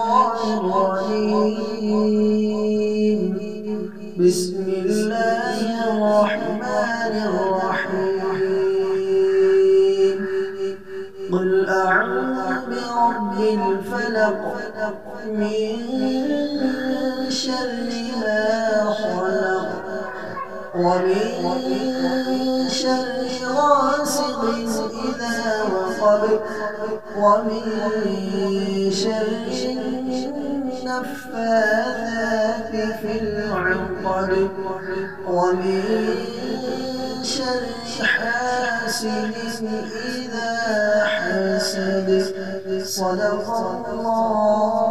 الشيطان الرجيم. بسم الله الرحمن الرحيم. قل أعوذ برب الفلق من شر ما خلق ومن شر غاسق إذا وقب ومن شر النفاثات في العقد ومن شر حاسد إذا حسد. صدق الله.